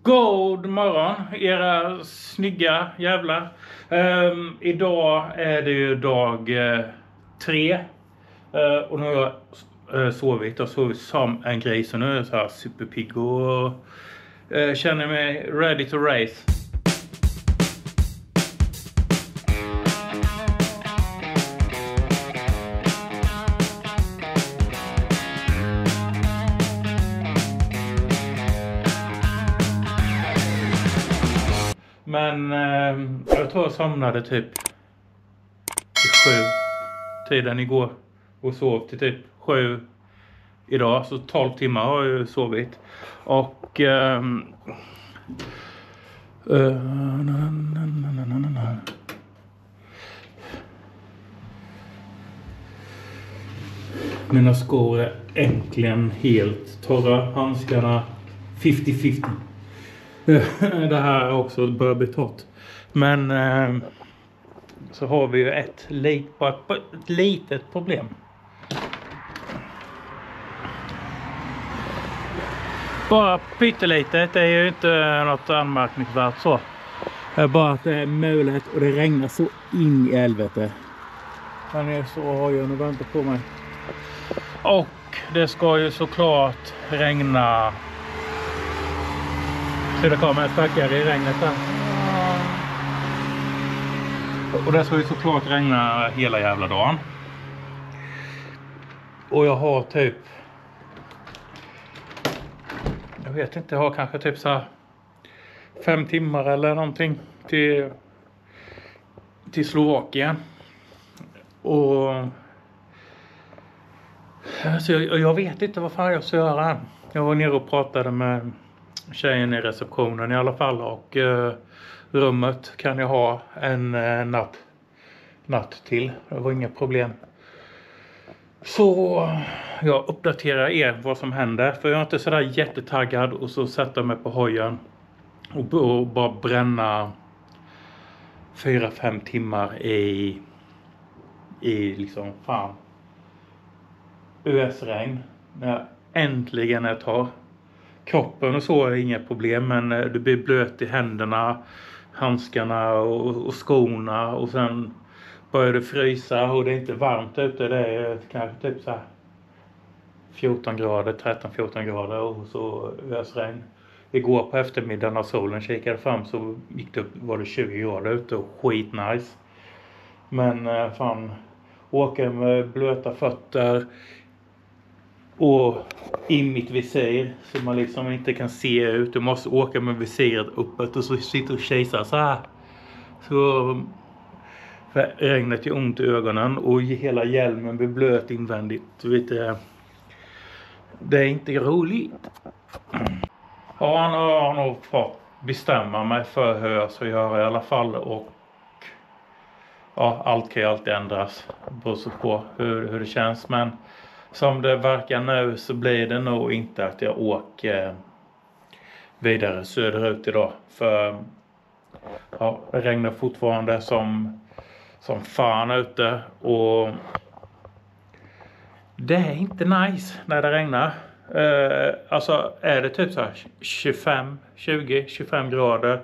God morgon, era snygga jävlar. Idag är det ju dag 3. Och nu har jag sovit. Jag har sovit som en grej. Så nu är jag så här superpigg och känner mig ready to race. Men jag tror jag somnade typ i 7 tiden igår och sov till typ 7 idag. Så 12 timmar har jag ju sovit. Och mina skor är äntligen helt torra. Handskarna 50-50. Det här också börjar bli torrt. Men så har vi ju ett litet problem. Bara pyttelitet, det är ju inte något anmärkningsvärt så. Det är bara att det är möjligt och det regnar så in i helvete. Han är så hojen och väntar på mig. Och det ska ju såklart regna. Så det kommer en stackare i regnet här. Och det ska ju såklart regna hela jävla dagen. Och jag har typ, jag vet inte, jag har kanske typ så här 5 timmar eller någonting till Slovakien. Och alltså jag vet inte vad fan jag ska göra. Jag var nere och pratade med tjejen i receptionen i alla fall. Och rummet kan jag ha en natt till. Det var inga problem. Så jag uppdaterar er vad som händer. För jag är inte sådär jättetaggad. Och så sätter jag mig på hojen. Och bara bränna 4-5 timmar i liksom fan US-regn. När jag äntligen är torr. Kroppen och så är inga problem, men du blir blöt i händerna, handskarna och skorna. Och sen börjar det frysa och det är inte varmt ute. Det är kanske typ så här 13-14 grader och så ösregn. Igår på eftermiddagen när solen kikade fram så gick det upp, var det 20 grader ute och skitnice. Men fan, åka med blöta fötter och i mitt visir så man liksom inte kan se ut. Du måste åka med visiret uppåt och så sitter och kejsar så här. Så för regnet är ont i ögonen och hela hjälmen blir blöt invändigt. Du vet, det är inte roligt. Ja, han har nog fått bestämma mig för hur jag ska göra i alla fall. Och ja, allt kan ju alltid ändras på hur det känns. Men som det verkar nu så blir det nog inte att jag åker vidare söderut idag. För ja, det regnar fortfarande som fan ute. Och det är inte nice när det regnar. Alltså är det typ så här 25 grader.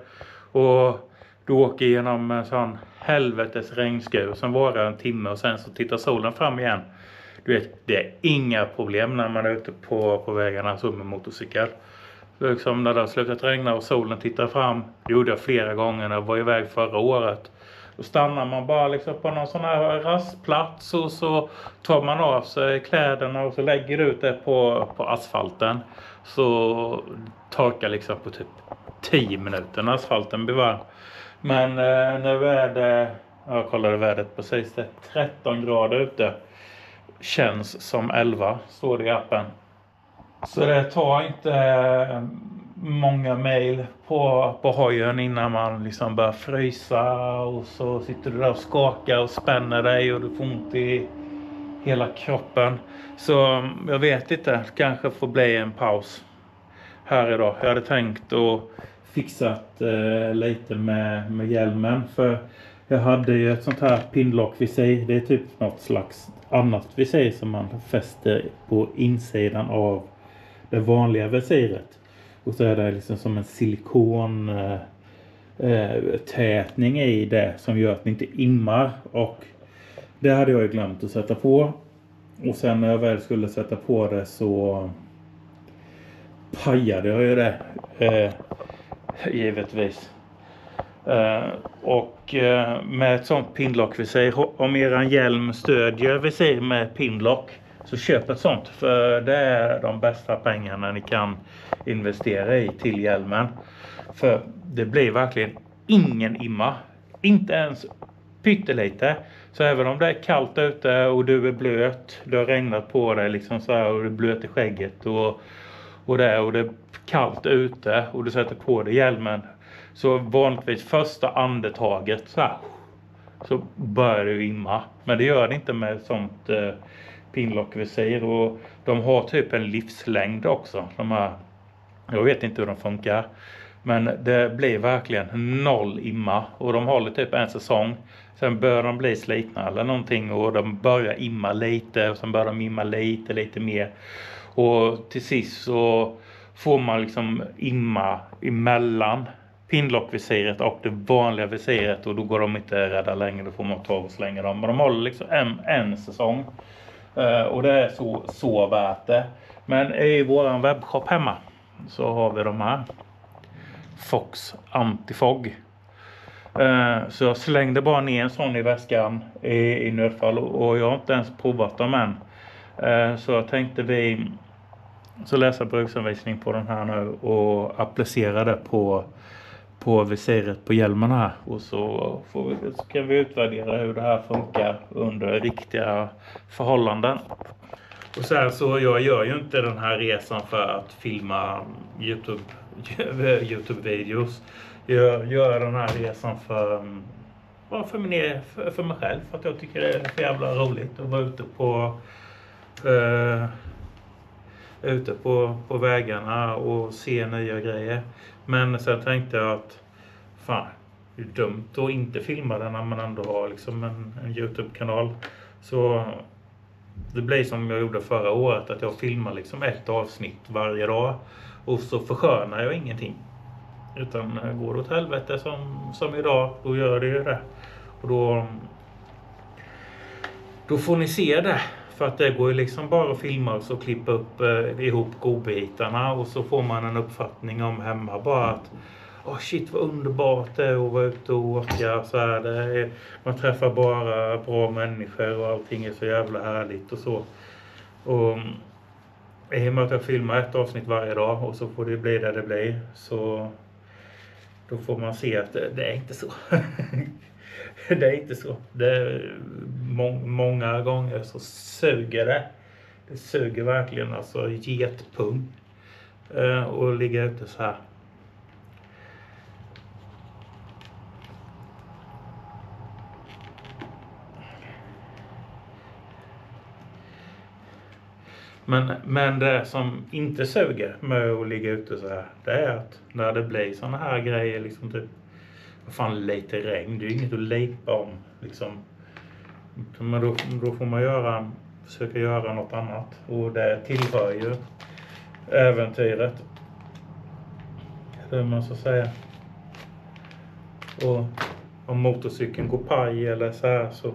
Och du åker igenom en sån helvetes regnskur som varar en timme. Och sen så tittar solen fram igen. Du vet, det är inga problem när man är ute på vägarna så med motorcykel. Liksom när det har slutat regna och solen tittar fram. Det gjorde jag flera gånger när jag var iväg förra året. Då stannar man bara liksom på någon sån här rastplats och så tar man av sig kläderna och så lägger ut det på asfalten. Så torkar liksom på typ 10 minuter när asfalten blir varm. Men nu är det, jag kollade vädret precis, det är 13 grader ute. Känns som 11, står det i appen. Så det tar inte många mejl på hojen innan man liksom börjar frysa. Och så sitter du där och skakar och spänner dig och du får ont i hela kroppen. Så jag vet inte, kanske får bli en paus här idag. Jag hade tänkt att fixat lite med hjälmen. För jag hade ju ett sånt här pinlock-visir. Det är typ något slags annat visir som man fäster på insidan av det vanliga visiret. Och så är det liksom som en silikon tätning i det som gör att det inte immar. Och det hade jag ju glömt att sätta på. Och sen när jag väl skulle sätta på det så pajade jag ju det. Givetvis. Och med ett sånt pinlock-visir, om eran hjälm stödjer visir med pinlock, så köp ett sånt. För det är de bästa pengarna ni kan investera i till hjälmen. För det blir verkligen ingen imma. Inte ens pyttelite. Så även om det är kallt ute och du är blöt, det har regnat på dig liksom så här, och du är blöt i skägget och det är kallt ute och du sätter på dig hjälmen, så vanligtvis första andetaget så börjar du imma. Men det gör det inte med sånt pinlockvisir, och de har typ en livslängd också. Jag vet inte hur de funkar, men det blir verkligen noll imma, och de håller typ en säsong. Sen börjar de bli slitna eller någonting, och de börjar imma lite, och sen börjar de imma lite mer. Och till sist så får man liksom imma emellan pinlockvisiret och det vanliga visiret, och då går de inte rädda längre, då får man ta och slänga dem. Men de håller liksom en säsong, och det är så värt det. Men i våran webbshop hemma så har vi de här Fox Anti-Fog. Så jag slängde bara ner en sån i väskan i nödfall, och jag har inte ens provat dem än. Så jag tänkte så läsa bruksanvisning på den här nu och applicera det på visiret på hjälmen här. Och så kan vi utvärdera hur det här funkar under riktiga förhållanden. Och så jag gör ju inte den här resan för att filma YouTube-videos. Jag gör den här resan för mig själv. För att jag tycker det är för jävla roligt att vara ute på vägarna och se nya grejer. Men sen tänkte jag att fan, det är dumt att inte filma den när man ändå har liksom en YouTube-kanal. Så det blir som jag gjorde förra året, att jag filmar liksom ett avsnitt varje dag. Och så förskönar jag ingenting. Utan går det åt helvete som idag, då gör det ju det. Och då får ni se det. För att det går ju liksom bara att filma och så klippa upp ihop godbitarna. Och så får man en uppfattning om hemma bara att shit vad underbart det är att vara ute och åka. Så här, man träffar bara bra människor och allting är så jävla härligt och så. Och i och med att jag filmar ett avsnitt varje dag och så får det bli där det blir. Så då får man se att det är inte så. Det är inte så. Många gånger så suger det. Det suger verkligen, alltså getpung. Och ligga ute så här. Men det som inte suger med att ligga ute så här, det är att när det blir såna här grejer liksom typ, vad fan, lite regn, det är ju inget att lepa om liksom. Men då får man försöka göra något annat, och det tillhör ju äventyret, det man så säga. Och om motorcykeln går paj eller så här, så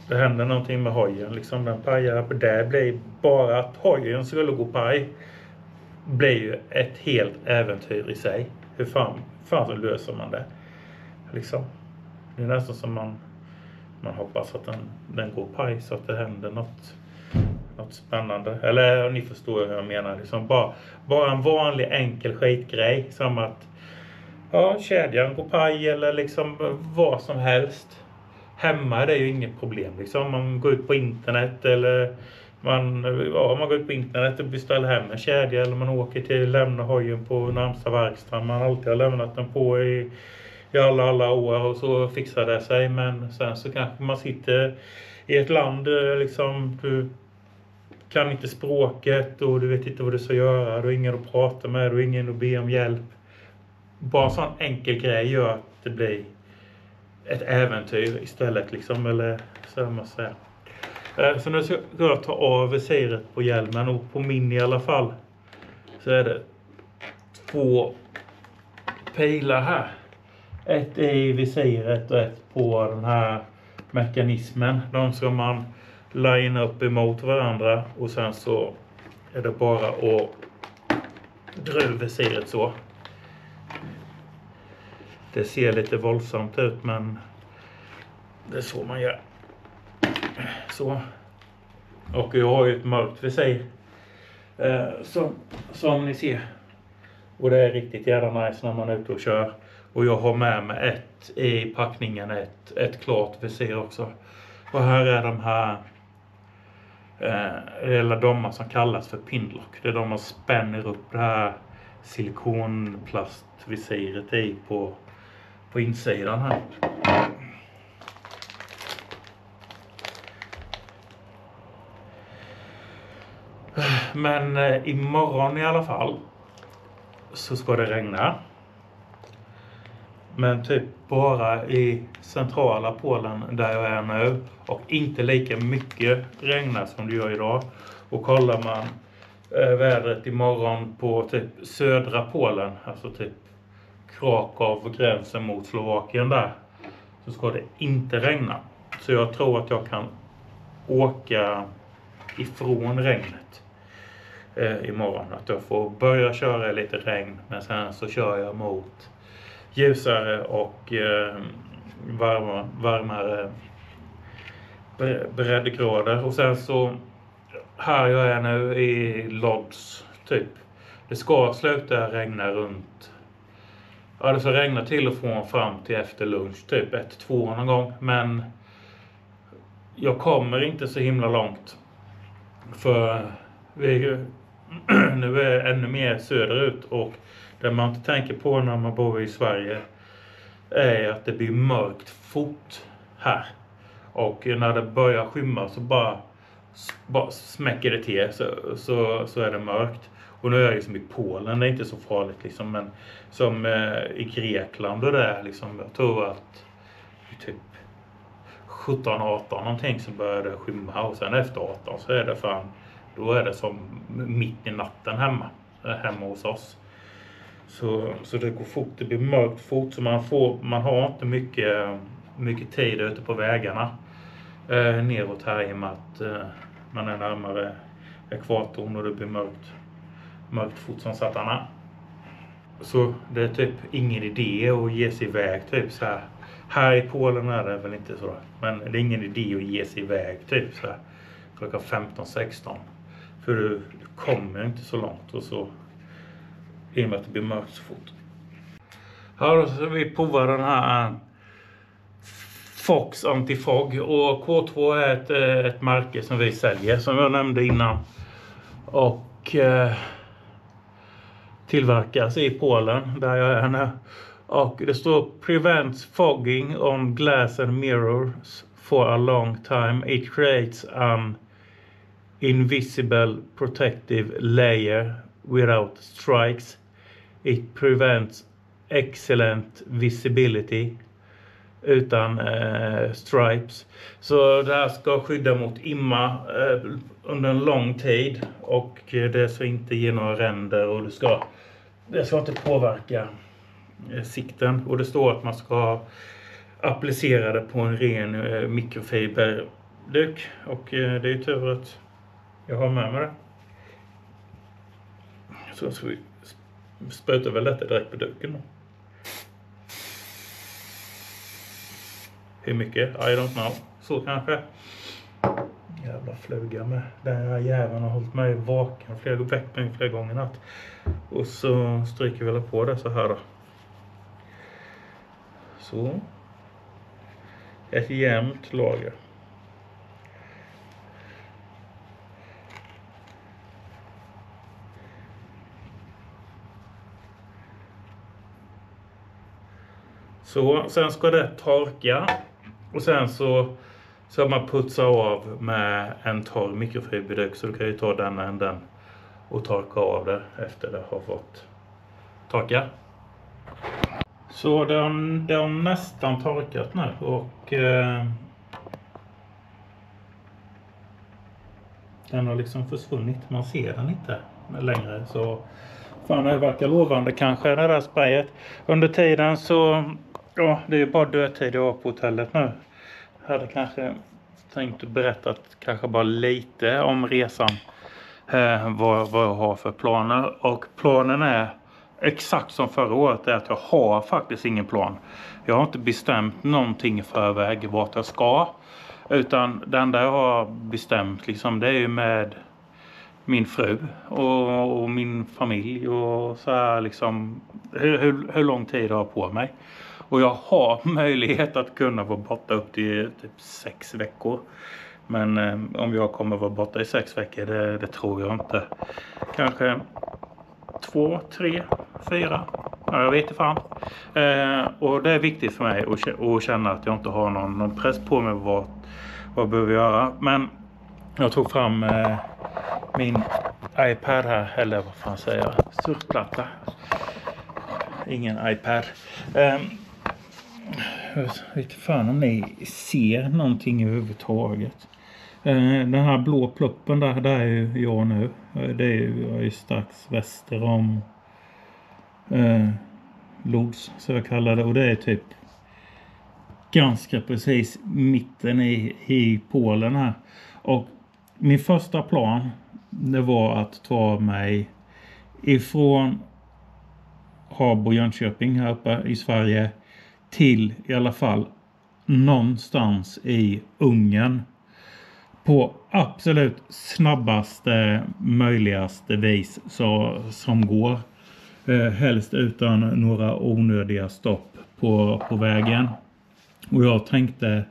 det händer någonting med hojen liksom, den pajar. Det blir bara att hojen skulle gå paj blir ju ett helt äventyr i sig. Hur fan så löser man det liksom? Det är nästan som man hoppas att den går paj så att det händer något spännande. Eller ni förstår hur jag menar liksom, bara en vanlig enkel skitgrej, som att kedjan går paj eller liksom vad som helst. Hemma är det ju inget problem liksom. Man går ut på internet eller man går ut på internet och beställer hem en kedja, eller man åker till lämna hojen på närmsta verkstad. Man alltid har lämnat den på i alla år och så fixar det sig. Men sen så kanske man sitter i ett land liksom, du kan inte språket och du vet inte vad du ska göra. Du har ingen att prata med, du har ingen att be om hjälp. Bara en sån enkel grej gör att det blir ett äventyr istället liksom, eller så man säger. Så nu ska jag ta av visiret på hjälmen, och på min i alla fall så är det två pilar här. Ett i visiret och ett på den här mekanismen. De ska man line upp emot varandra och sen så är det bara att dra ur visiret så. Det ser lite våldsamt ut men det är så man gör. Så. Och jag har ju ett mörkt visir. Som ni ser. Och det är riktigt jävla nice när man är ute och kör. Och jag har med mig ett i packningen. Ett klart visir också. Och här är de här. Eller de som kallas för pinlock. Det är de som spänner upp det här silikonplastvisiret i på insidan här. Men imorgon i alla fall så ska det regna. Men typ bara i centrala Polen där jag är nu. Och inte lika mycket regnar som det gör idag. Och kollar man vädret imorgon på typ södra Polen. Alltså typ Krakow, gränsen mot Slovakien där. Så ska det inte regna. Så jag tror att jag kan åka ifrån regnet imorgon. Att jag får börja köra lite regn. Men sen så kör jag mot ljusare och varmare breddgrader. Och sen så här jag är nu i Lodz typ. Det ska sluta regna runt. Ja, det ska regna till och från fram till efter lunch typ 1-2 någon gång. Men jag kommer inte så himla långt. För nu är det ännu mer söderut och det man inte tänker på när man bor i Sverige är att det blir mörkt fort här. Och när det börjar skymma så bara smäcker det till så är det mörkt. Och nu är jag liksom i Polen, det är inte så farligt liksom, men som i Grekland och där liksom, jag tror att typ 17-18 någonting så börjar det skymma och sen efter 18 så är det fan, då är det som mitt i natten hemma hos oss. Så det går fort, det blir mörkt fort så man har inte mycket tid ute på vägarna neråt här i och med att man är närmare ekvatorn och det blir mörkt fort som sattarna. Så det är typ ingen idé att ge sig iväg typ så här. Här i Polen är det väl inte så, men det är ingen idé att ge sig iväg typ så här klockan 15-16. För du kommer inte så långt och så i och med att det blir mörkt så fort. Här då så vi provar den här Fox Anti-Fog och K2 är ett märke som vi säljer som jag nämnde innan. Och tillverkas i Polen där jag är nu. Och det står prevents fogging on glass and mirrors for a long time. It creates an invisible protective layer without strikes. It prevents excellent visibility utan stripes. Så det här ska skydda mot imma under en lång tid och det ska inte ge några ränder och det ska inte påverka sikten. Och det står att man ska applicera det på en ren mikrofiberduk och det är ju tur att jag har med mig det. Så ska vi spruta väl detta direkt på duken då. Hur mycket? I don't know. Så kanske. Jävla fluga med. Den här jäveln har hållit mig vaken flera gånger natt. Och så stryker vi väl på det så här då. Så. Ett jämnt lager. Så, sen ska det torka. Och sen så man putsa av med en torr mikrofiberduk. Så du kan ju ta den änden och torka av det efter det har fått torka. Så det har nästan torkat nu och den har liksom försvunnit. Man ser den inte längre så Fan, det verkar lovande kanske det där sprayet. Under tiden så, ja, det är bara dödtid jag har på hotellet nu. Jag hade kanske tänkt berätta kanske bara lite om resan. Vad jag har för planer. Och planen är exakt som förra året, är att jag har faktiskt ingen plan. Jag har inte bestämt någonting i förväg vart jag ska. Utan det enda jag har bestämt liksom, det är ju med min fru och min familj och så här liksom hur lång tid jag har på mig. Och jag har möjlighet att kunna vara borta upp till typ 6 veckor. Men om jag kommer vara borta i 6 veckor, det tror jag inte. Kanske 2, 3, 4. Ja, jag vet inte fan. Och det är viktigt för mig att känna att jag inte har någon press på mig vad jag behöver göra. Men jag tog fram min iPad här, eller vad fan säger jag? Surfplatta. Ingen iPad. Jag vet fan om ni ser någonting överhuvudtaget. Den här blå pluppen där är ju jag nu. Jag är ju strax väster om Lodz, så jag kallar det. Och det är typ ganska precis mitten i Polen här. Och min första plan, det var att ta mig ifrån Habo, Jönköping här uppe i Sverige till i alla fall någonstans i Ungern på absolut snabbaste möjligaste vis som går. Helst utan några onödiga stopp på vägen. Och jag tänkte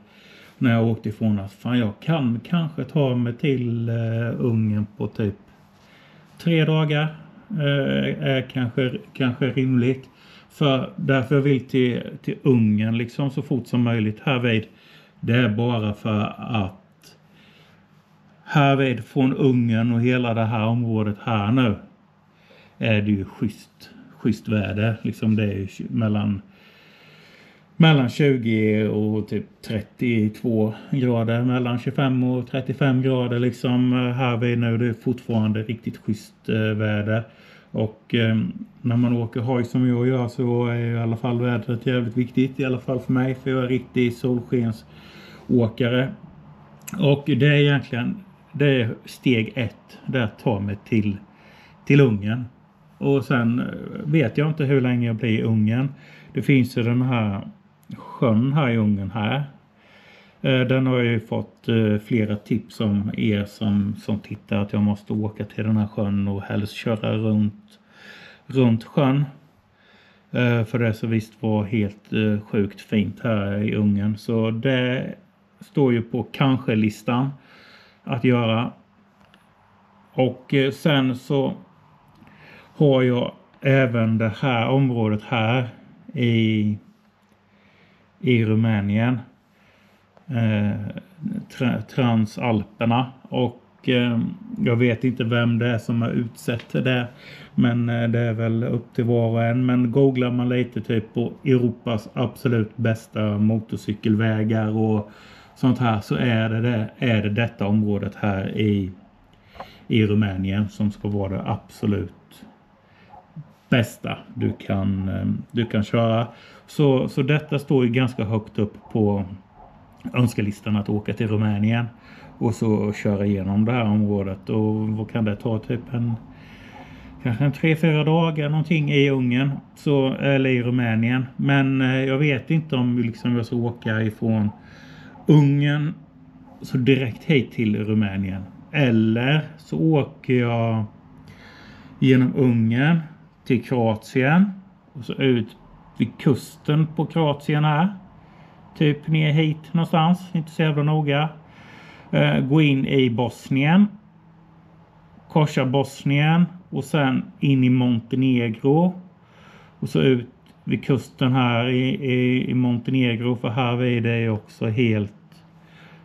när jag åkte ifrån att fan, jag kan kanske ta mig till Ungern på typ 3 dagar. Är kanske rimligt. För därför jag vill till Ungern liksom så fort som möjligt härvid. Det är bara för att härvid från Ungern och hela det här området här nu är det ju schysst väder. Liksom det är ju mellan 20 och typ 32 grader. Mellan 25 och 35 grader liksom härvid nu. Det är fortfarande riktigt schysst väder. Och när man åker hoj som jag gör så är i alla fall vädret jävligt viktigt. I alla fall för mig, för jag är riktig solskensåkare. Och det är egentligen steg 1. Där tar mig till Ungern. Och sen vet jag inte hur länge jag blir i Ungern. Det finns ju den här sjön här i Ungern här. Den har jag ju fått flera tips om er som tittar att jag måste åka till den här sjön och helst köra runt sjön. För det så visst var helt sjukt fint här i Ungern. Så det står ju på kanske-listan att göra. Och sen så har jag även det här området här i Rumänien. Transalperna. Och jag vet inte vem det är som har utsett det. Men det är väl upp till var och en. Men googlar man lite typ på Europas absolut bästa motorcykelvägar och sånt här, så är det detta området här i Rumänien som ska vara det absolut bästa du kan köra. Så detta står ju ganska högt upp på önskelistan, att åka till Rumänien och så köra igenom det här området. Och vad kan det ta, typ kanske 3-4 dagar någonting i Ungern eller i Rumänien. Men jag vet inte om liksom jag ska åka ifrån Ungern så direkt hit till Rumänien, eller så åker jag genom Ungern till Kroatien och så ut vid kusten på Kroatien här. Typ ner hit någonstans, inte så jävla noga. Gå in i Bosnien. Korsa Bosnien och sen in i Montenegro. Och så ut vid kusten här i Montenegro, för härvid är det också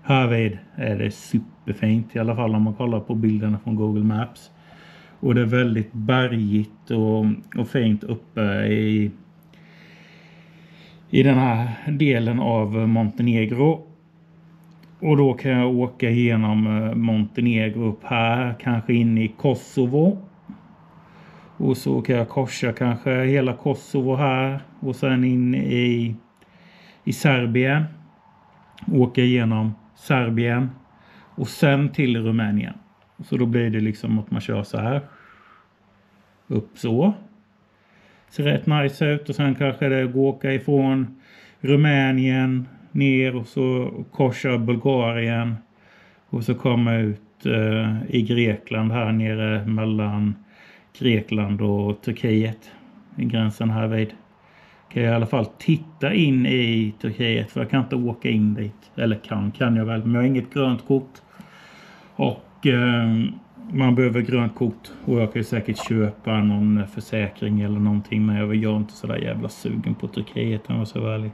härvid är det superfint, i alla fall om man kollar på bilderna från Google Maps. Och det är väldigt bergigt och fint uppe i den här delen av Montenegro. Och då kan jag åka igenom Montenegro upp här, kanske in i Kosovo. Och så kan jag korsa kanske hela Kosovo här. Och sen in i Serbien. Åka igenom Serbien. Och sen till Rumänien. Så då blir det liksom att man kör så här. Upp så. Ser rätt nice ut. Och sen kanske det går åka ifrån Rumänien ner. Och så korsa Bulgarien. Och så komma ut i Grekland här nere mellan Grekland och Turkiet. I gränsen här vid. Kan jag i alla fall titta in i Turkiet. För jag kan inte åka in dit. Eller kan jag väl. Men jag har inget grönt kort. Och man behöver grönt kort. Och jag kan ju säkert köpa någon försäkring eller någonting. Men jag är inte så där jävla sugen på Turkiet. Om jag så väl.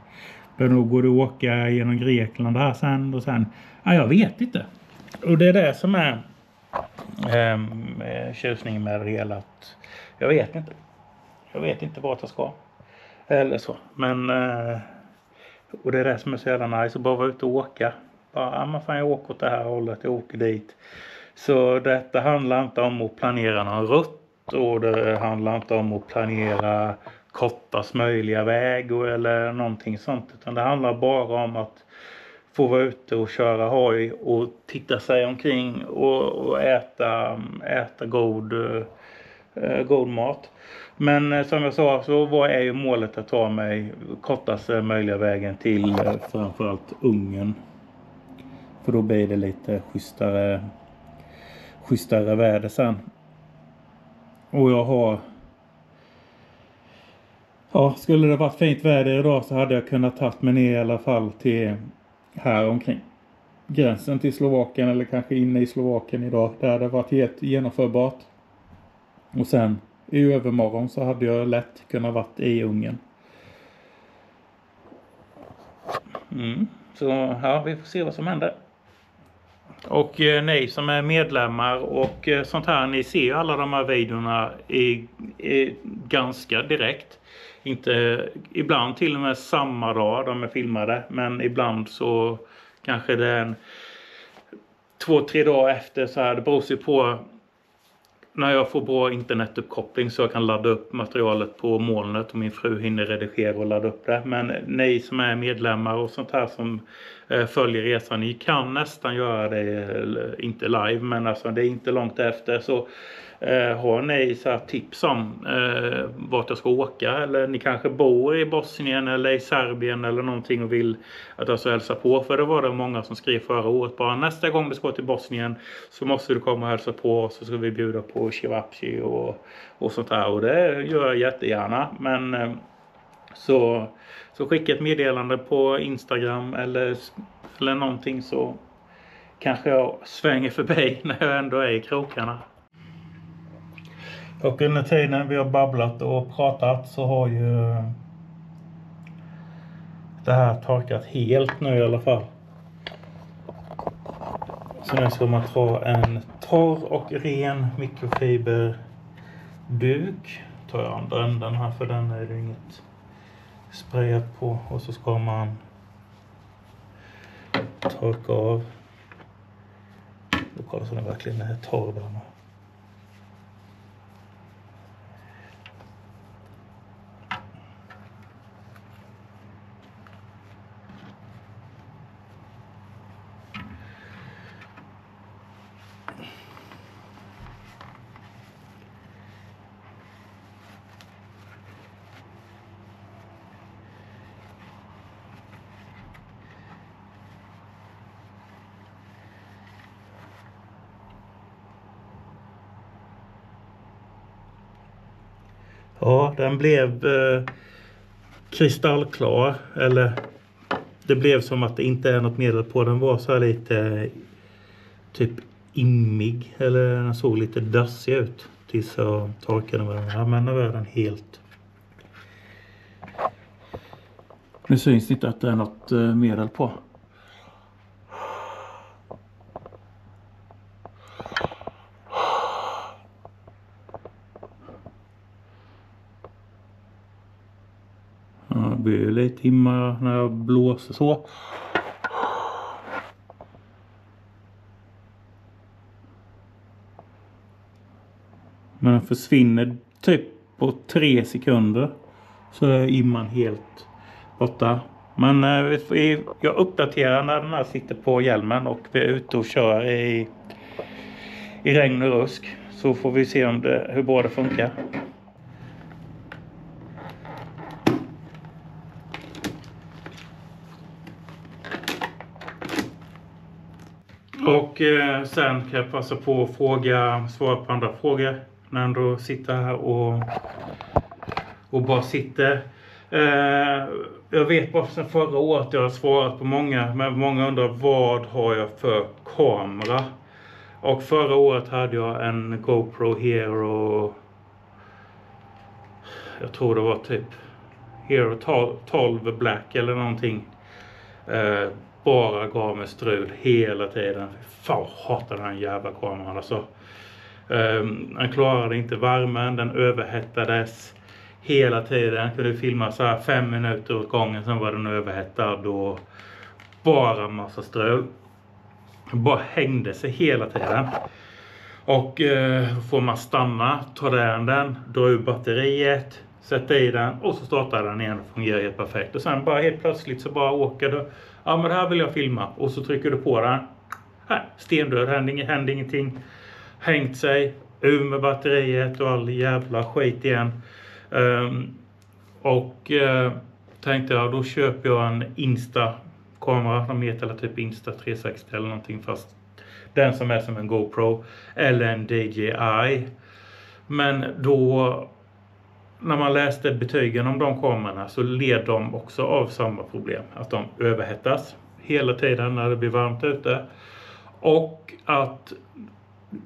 Men då går det att åka genom Grekland här sen. Och sen. Ja, jag vet inte. Och det är det som är tjusningen med det hela. Att jag vet inte. Jag vet inte vart jag ska. Eller så. Men och det är det som är så jävla nice. Att bara vara ute och åka. Bara, man fan jag åker åt det här hållet. Jag åker dit. Så detta handlar inte om att planera någon rutt. Och det handlar inte om att planera kortast möjliga väg. Eller någonting sånt. Utan det handlar bara om att få vara ute och köra hoj. Och titta sig omkring. Och äta god mat. Men som jag sa så är ju målet att ta mig kortaste möjliga vägen till framförallt Ungern. För då blir det lite schysstare väder sen. Och jag har... Ja, skulle det varit fint väder idag så hade jag kunnat tagit mig ner i alla fall till här omkring. Gränsen till Slovakien eller kanske inne i Slovakien idag. Det hade varit helt genomförbart. Och sen i övermorgon så hade jag lätt kunnat varit i Ungern. Så ja, vi får se vad som händer. Och ni som är medlemmar och sånt här, ni ser ju alla de här videorna ganska direkt. Inte ibland till och med samma dag de är filmade, men ibland så kanske det är 2-3 dagar efter så här. Det beror sig på när jag får bra internetuppkoppling så jag kan ladda upp materialet på molnet och min fru hinner redigera och ladda upp det. Men ni som är medlemmar och sånt här som följer resan, ni kan nästan göra det, inte live men alltså det är inte långt efter. Så har ni så här tips om vart jag ska åka, eller ni kanske bor i Bosnien eller i Serbien eller någonting och vill att jag ska hälsa på, för det var det många som skrev förra året bara nästa gång du ska till Bosnien så måste du komma och hälsa på, så ska vi bjuda på Chivapchi och sånt här, och det gör jag jättegärna. Men så skicka ett meddelande på Instagram eller någonting, så kanske jag svänger förbi när jag ändå är i krokarna. Och under tiden vi har babblat och pratat så har ju det här torkat helt nu i alla fall. Så nu ska man ta en torr och ren mikrofiberduk. Tar jag andra änden här, för den är det inget sprayat på. Och så ska man torka av. Och kolla så den verkligen är torr där med. Ja, den blev kristallklar. Eller det blev som att det inte är något medel på. Den var så här lite typ immig. Eller den såg lite dassig ut. Tills jag torkade den. Ja, men nu är den helt. Nu syns inte att det är något medel på. Det blir lite himma när jag blåser så. Men den försvinner typ på 3 sekunder så är imman helt borta. Men jag uppdaterar när den här sitter på hjälmen och vi är ute och kör i regn och rusk. Så får vi se hur bra det funkar. Och sen kan jag passa på att svara på andra frågor när jag då sitter här och bara sitter. Jag vet bara sedan förra året jag har svarat på många, men många undrar vad har jag för kamera. Och förra året hade jag en GoPro Hero, jag tror det var typ Hero 12 Black eller någonting. Bara gav mig strul hela tiden. Fan, hatar den jävla kameran alltså. Den klarade inte värmen, den överhettades hela tiden. Kunde filma så här 5 minuter åt gången, sen var den överhettad och bara massa strul. Bara hängde sig hela tiden. Och får man stanna, ta den, dra ur batteriet, sätta i den och så startar den igen och fungerar helt perfekt. Och sen bara helt plötsligt så bara åker du. Ja, men det här vill jag filma. Och så trycker du på den. Här, stendöd, händer ingenting. Hängt sig, ur med batteriet och all jävla skit igen. Tänkte jag, då köper jag en Insta-kamera. De heter typ Insta 360 eller någonting, fast den som är som en GoPro. Eller en DJI. Men då, när man läste betygen om de kamerorna, så led de också av samma problem. Att de överhettas hela tiden när det blir varmt ute. Och att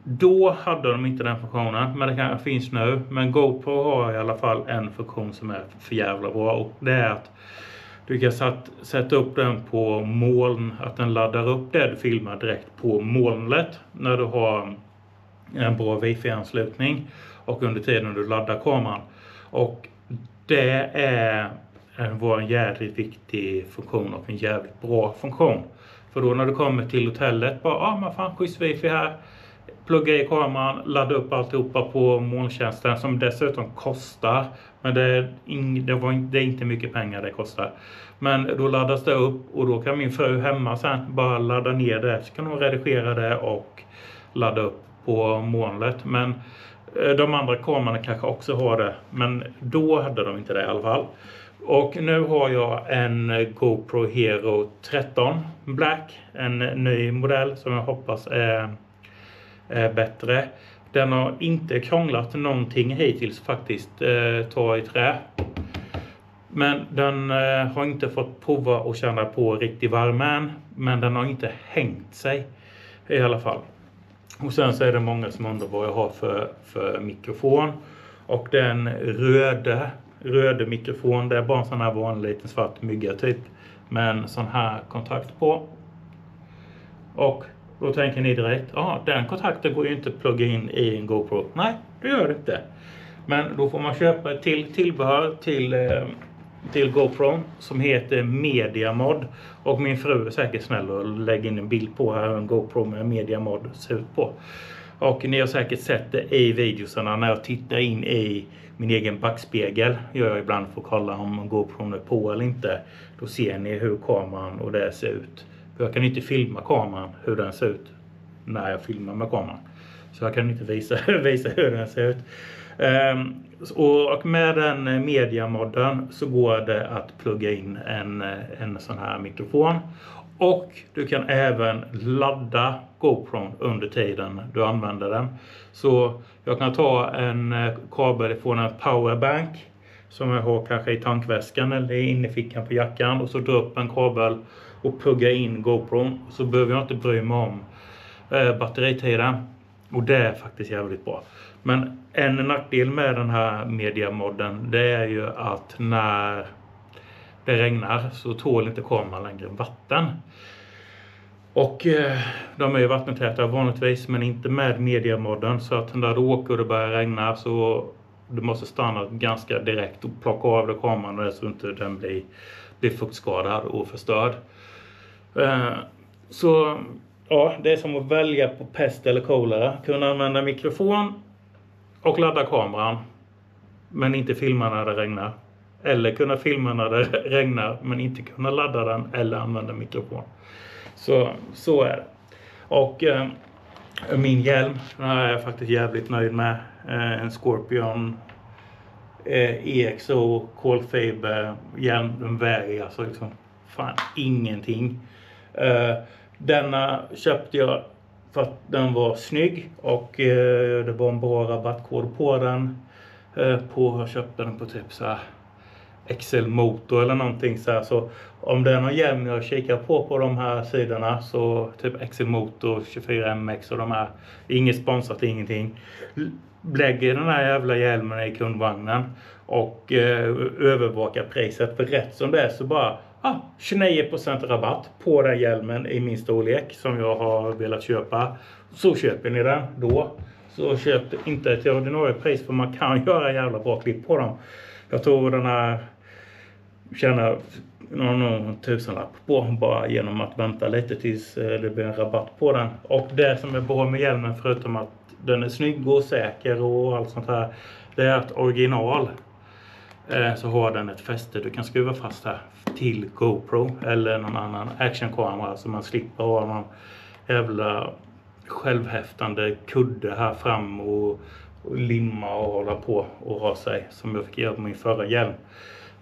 då hade de inte den funktionen, men det kanske finns nu. Men GoPro har i alla fall en funktion som är för jävla bra. Och det är att du kan sätta upp den på moln. Att den laddar upp det du filmar direkt på molnet när du har en bra wifi-anslutning. Och under tiden du laddar kameran. Och det är en jävligt viktig funktion och en jävligt bra funktion. För då när du kommer till hotellet, bara man fan schysst wifi här. Plugga i kameran, ladda upp alltihopa på molntjänsten som dessutom kostar. Men det är inte mycket pengar det kostar. Men då laddas det upp och då kan min fru hemma sen bara ladda ner det. Så kan hon redigera det och ladda upp på molnet. Men de andra kamerorna kanske också har det. Men då hade de inte det i alla fall. Och nu har jag en GoPro Hero 13 Black. En ny modell som jag hoppas är bättre. Den har inte krånglat någonting hittills faktiskt, ta i trä. Men den har inte fått prova och känna på riktig värmen. Men den har inte hängt sig i alla fall. Och sen så är det många som undrar vad jag har för mikrofon. Och den röda mikrofon, det är bara en sån här vanlig liten svart mygga typ. Med en sån här kontakt på. Och då tänker ni direkt, den kontakten går ju inte att plugga in i en GoPro. Nej, det gör det inte. Men då får man köpa ett tillbehör till GoPro som heter MediaMod. Och min fru är säkert snäll och lägger in en bild på här en GoPro med MediaMod ser ut på. Och ni har säkert sett det i videosarna när jag tittar in i min egen backspegel. Gör jag ibland för att kolla om GoPro är på eller inte. Då ser ni hur kameran och det ser ut. För jag kan inte filma kameran hur den ser ut när jag filmar med kameran. Så jag kan inte visa hur den ser ut. Och med den MediaModden så går det att plugga in en sån här mikrofon. Och du kan även ladda GoPro under tiden du använder den. Så jag kan ta en kabel från en powerbank som jag har kanske i tankväskan eller inne i fickan på jackan. Och så dra upp en kabel och plugga in GoPro. Så behöver jag inte bry mig om batteritiden. Och det är faktiskt jävligt bra. Men en nackdel med den här MediaModden, det är ju att när det regnar så tål inte kameran längre vatten. Och de är ju vattentäta vanligtvis, men inte med MediaModden. Så att när du åker och det börjar regna så du måste stanna ganska direkt och plocka av dig kameran så inte den blir fuktskadad och förstörd. Så ja, det är som att välja på pest eller kolera. Kunna använda mikrofon och ladda kameran. men inte filma när det regnar. Eller kunna filma när det regnar men inte kunna ladda den eller använda mikrofon. Så är det. Och min hjälm, den här är jag faktiskt jävligt nöjd med. En Scorpion EXO Colfaber hjälm. Den väger alltså liksom fan ingenting. Denna köpte jag för att den var snygg. Och det var en bra rabattkod på den. Jag köpte den på typ så här Excel Motor eller någonting så här. Så om det är någon hjälm jag kikar på de här sidorna, så typ Excel Motor 24MX och de här, inget sponsrat, ingenting, lägger den här jävla hjälmen i kundvagnen och övervakar priset. För rätt som det är så bara 29% rabatt på den hjälmen i min storlek som jag har velat köpa. Så köper ni den då. Så köpte inte till ordinarie pris, för man kan göra jävla bra klipp på dem. Jag tror den här tjänar någon tusenlapp på bara genom att vänta lite tills det blir en rabatt på den. Och det som är bra med hjälmen, förutom att den är snygg och säker och allt sånt här, det är att original så har den ett fäste du kan skruva fast här till GoPro eller någon annan actionkamera, så man slipper ha någon jävla självhäftande kudde här fram och limma och hålla på och ha sig som jag fick göra på min förra hjälm.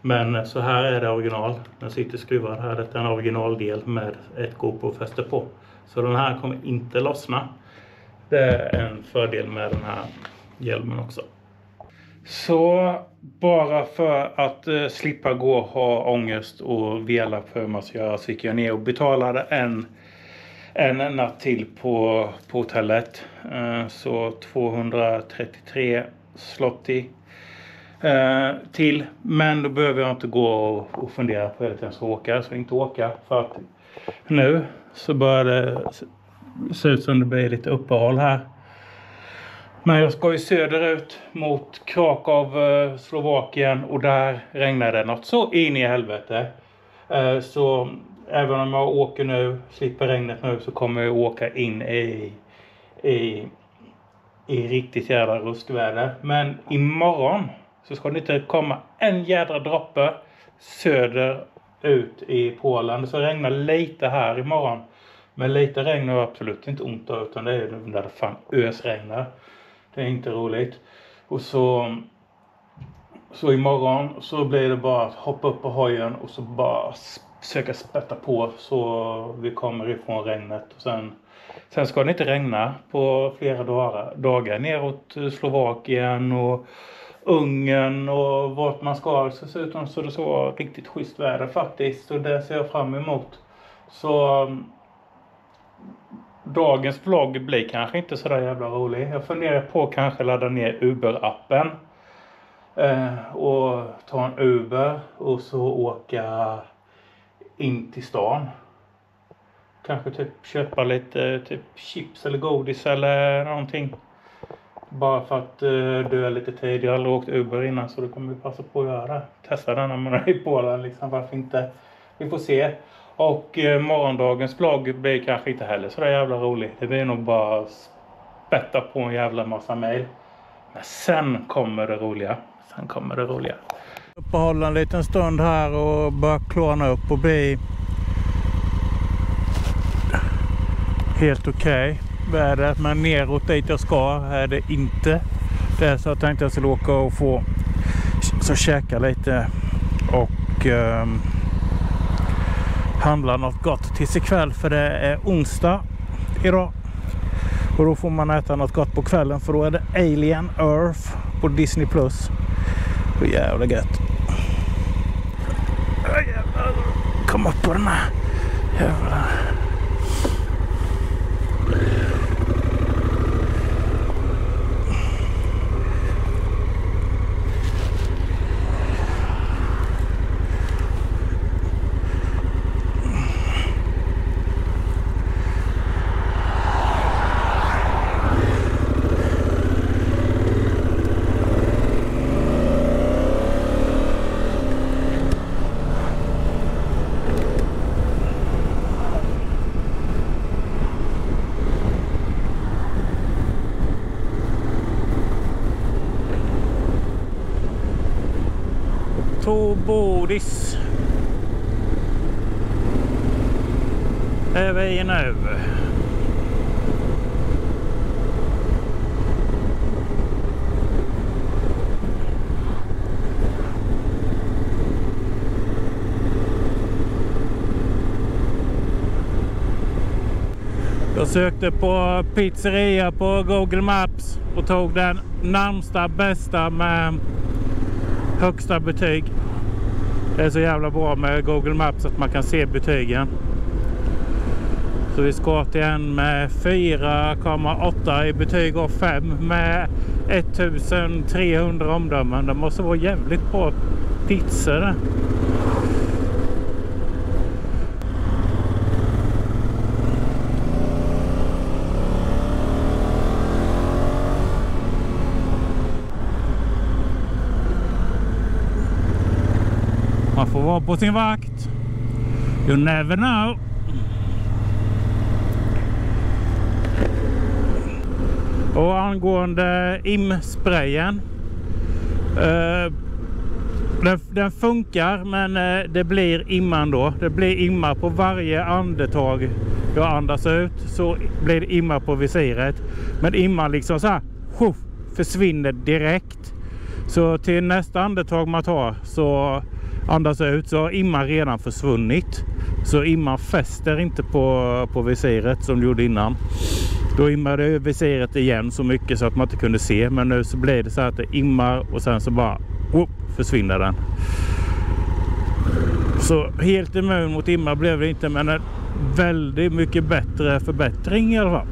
Men så här är det original. Den sitter skruvad här. Detta är en originaldel med ett GoPro-fäste på. Så den här kommer inte lossna. Det är en fördel med den här hjälmen också. Så bara för att slippa gå och ha ångest och vela för hur man ska göra, så gick jag ner och betalade en natt till på hotellet. Så 233 zloty till. Men då behöver jag inte gå och fundera på det ens åka. Så inte åka, för att nu så börjar det se ut som det blir lite uppehåll här. Men jag ska ju söderut mot Krakow, Slovakien, och där regnar det något så in i helvete. Så även om jag åker nu, slipper regnet nu, så kommer jag åka in i riktigt jävla ruskväder. Men imorgon så ska det inte komma en jädra droppe söderut i Polen. Så regnar lite här imorgon. Men lite regn är absolut inte ont av, utan det är där det fan ösregnar. Det är inte roligt. Och så imorgon så blir det bara att hoppa upp på hojen och så bara försöka spätta på så vi kommer ifrån regnet. Och sen ska det inte regna på flera dagar neråt Slovakien och Ungern och vart man ska. Så ser ut så det så riktigt schysst väder faktiskt. Och det ser jag fram emot. Så dagens vlogg blir kanske inte så där jävla rolig. Jag funderar på att kanske ladda ner Uber-appen. Och ta en Uber och så åka in till stan. Kanske typ köpa lite typ chips eller godis eller någonting. Bara för att du är lite tid. Jag har aldrig åkt Uber innan, så då kommer vi passa på att göra det. Testa den när man är i Polen liksom. Varför inte? Vi får se. Och morgondagens vlogg blir kanske inte heller så där jävla rolig. Det blir nog bara spätta på en jävla massa mail. Men sen kommer det roliga. Uppehålla en liten stund här och bara klarna upp och bli helt okej väder. Men neråt dit jag ska är det inte. Det är så jag tänkte jag skulle åka och få så käka lite och handla något gott tills ikväll, för det är onsdag idag. Och då får man äta något gott på kvällen, för då är det Alien Earth på Disney+. Så jävla gött. Kom upp på den här. Jävlar. godis. Är vi nu. Jag sökte på pizzeria på Google Maps och tog den närmsta bästa med högsta betyg. Det är så jävla bra med Google Maps att man kan se betygen. Så vi ska till en med 4,8 i betyg och 5 med 1300 omdömen. Det måste vara jävligt bra pizza det. Man får vara på sin vakt. You never know. Och angående imsprayen. Den funkar, men det blir imman då. Det blir immar på varje andetag jag andas ut. Så blir det immar på visiret. Men imman liksom så här försvinner direkt. Så till nästa andetag man tar så andas ut så har imman redan försvunnit. Så imman fäster inte på visiret som det gjorde innan. Då immade visiret igen så mycket så att man inte kunde se. Men nu så blir det så att det immar och sen så bara försvinner den. Så helt immun mot immar blev det inte, men en väldigt mycket bättre förbättring i alla fall.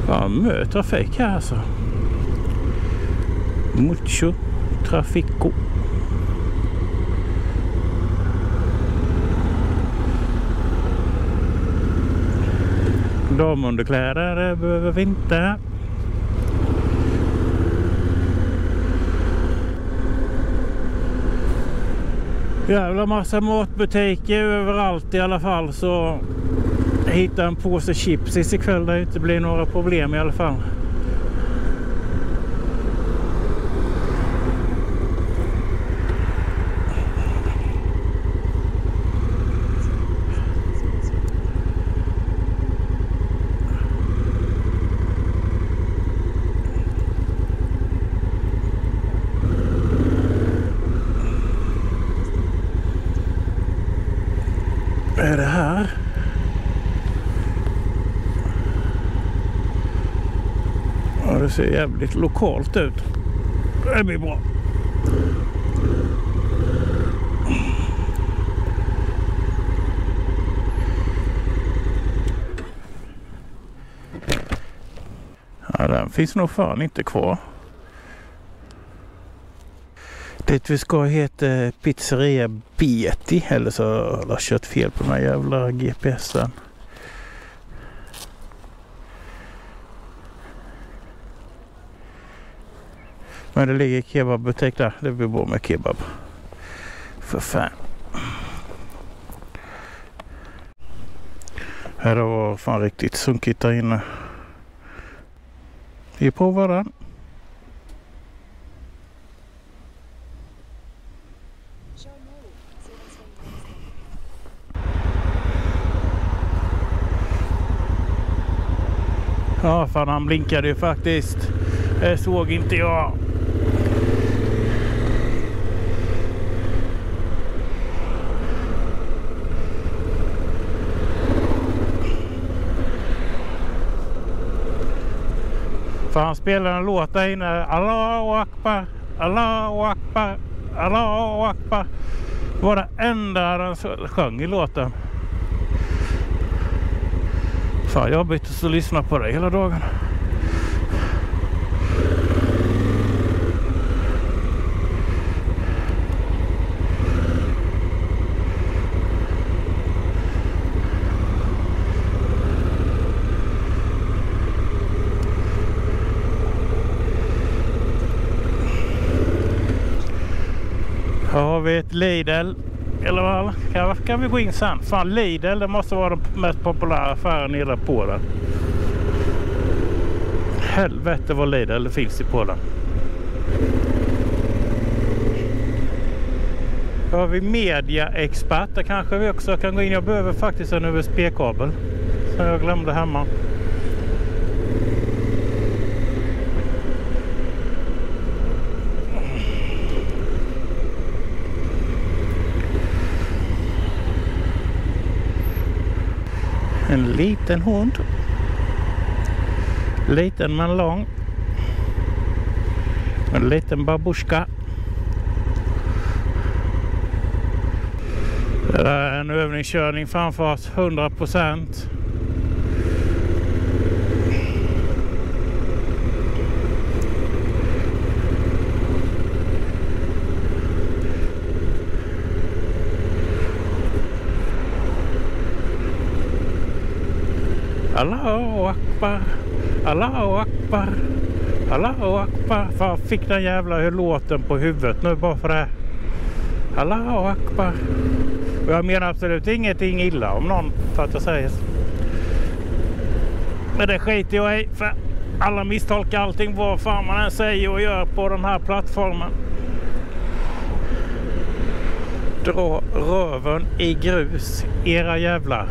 Ja, mycket trafik här alltså. Mucho trafico. Damunderkläder behöver vi inte. Jävla massa matbutiker överallt i alla fall, så hitta en påse chips ikväll där det inte blir några problem i alla fall. Är det här? Ja, det ser jävligt lokalt ut. Det blir bra. Ja, den finns nog fan inte kvar. Det vi ska heta Pizzeria Beti, eller så har jag kört fel på den här jävla GPSen. Men det ligger kebabbutik där, det blir bra med kebab. För fan. Här var fan riktigt sunkigt där inne. Vi provar den. Ja, fan han blinkade ju faktiskt. Det såg inte jag. Fan han spelar en låt där inne. Allahu Akbar, Allahu Akbar, Allahu Akbar. Det var det enda han sjöng i låten. Fan, jag har bytt att lyssna på det hela dagen. Här har vi ett Lidl. Eller vad kan vi gå in sen? Fan, Lidl, det måste vara den mest populära affären nere på den. Helvete vad Lidl finns i Polen. Då har vi mediaexpert. Där kanske vi också kan gå in. Jag behöver faktiskt en USB-kabel som jag glömde hemma. En liten hund. Liten men lång. En liten babushka. Det är en övningskörning framför oss 100%. Allahu Akbar, Allahu Akbar, Allahu Akbar. Fan, fick den jävla låten på huvudet nu bara för det. Allahu Akbar. Och jag menar absolut ingenting illa om någon för att jag säger. Men det skiter jag i, för alla misstolkar allting vad fan man än säger och gör på den här plattformen. Dra röven i grus, era jävlar.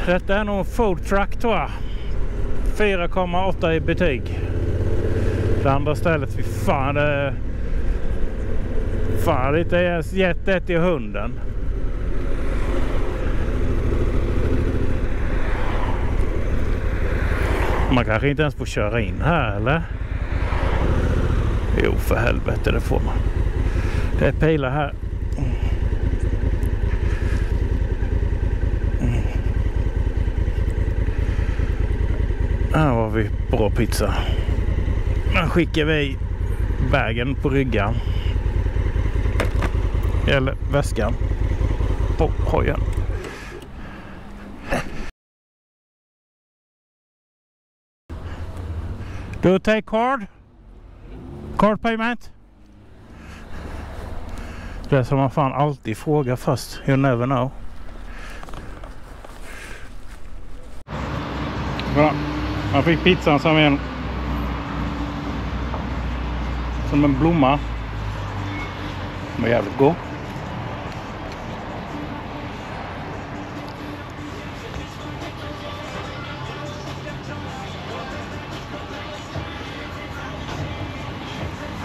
Detta är nog en food truck tror jag. 4,8 i betyg. Det andra stället, fy fan, det fan, det är ens gett det till hunden. Man kanske inte ens får köra in här, eller? Jo, för helvete, det får man. Det är pilar här. Här har vi bra pizza. Nu skickar vi vägen på ryggan. Eller väskan på hojen. Do you take card? Card payment? Det är som man fan alltid frågar först. You never know. Bra. Man fick pizzan som en blomma. Den var jävligt god.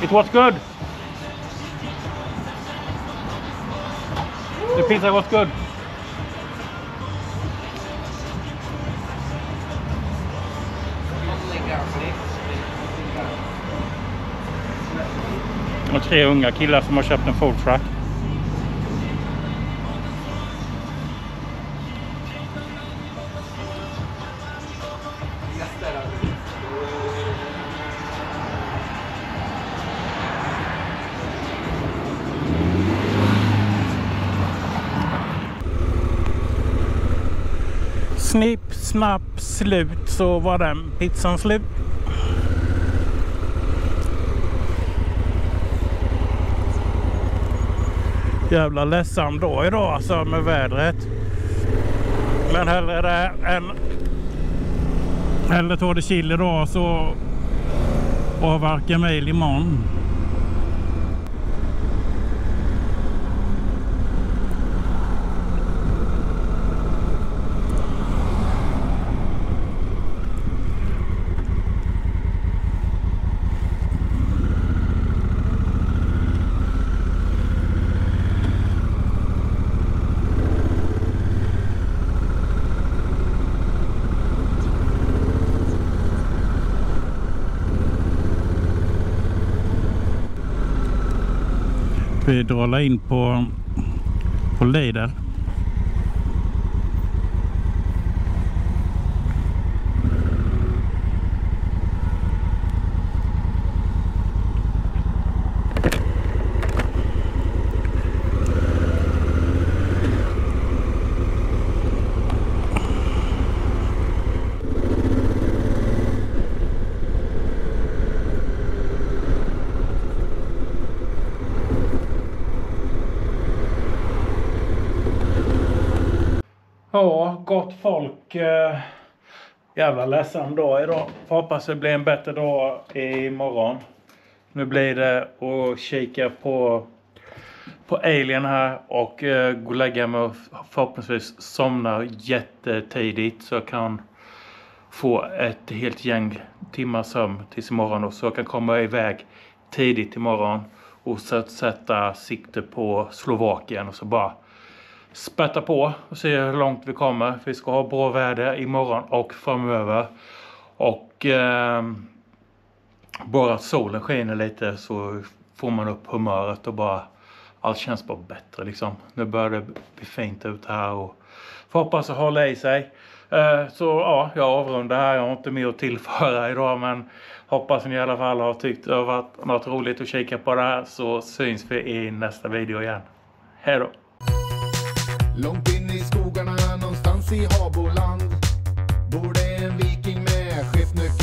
It was good. The pizza was good. Och 3 unga killar som har köpt en food truck. Snipp, snapp, slut, så var den pizzan slut. Jävla ledsam dag idag alltså med vädret. Men hellre det än hellre tar det chill idag så avverkar mejl imorgon. Vi drar in på Lidl. Ja, gott folk. Jävla ledsen dag idag. Får hoppas det blir en bättre dag imorgon. Nu blir det att kika på Alien här och gå och lägga mig och förhoppningsvis somna jättetidigt så jag kan få ett helt gäng timmar sömn tills imorgon och så jag kan komma iväg tidigt imorgon och sätta sikte på Slovakien och så bara spätta på och se hur långt vi kommer. Vi ska ha bra väder imorgon och framöver och bara solen skiner lite så får man upp humöret och bara allt känns bara bättre liksom. Nu börjar det bli fint ut här och får hoppas att hålla i sig. Så ja, jag avrundar här. Jag har inte mer att tillföra idag men hoppas ni i alla fall har tyckt det har varit något roligt att kika på det här så syns vi i nästa video igen. Hej då! Långt in i skogarna någonstans i Haboland bor det en viking med skiftnyckel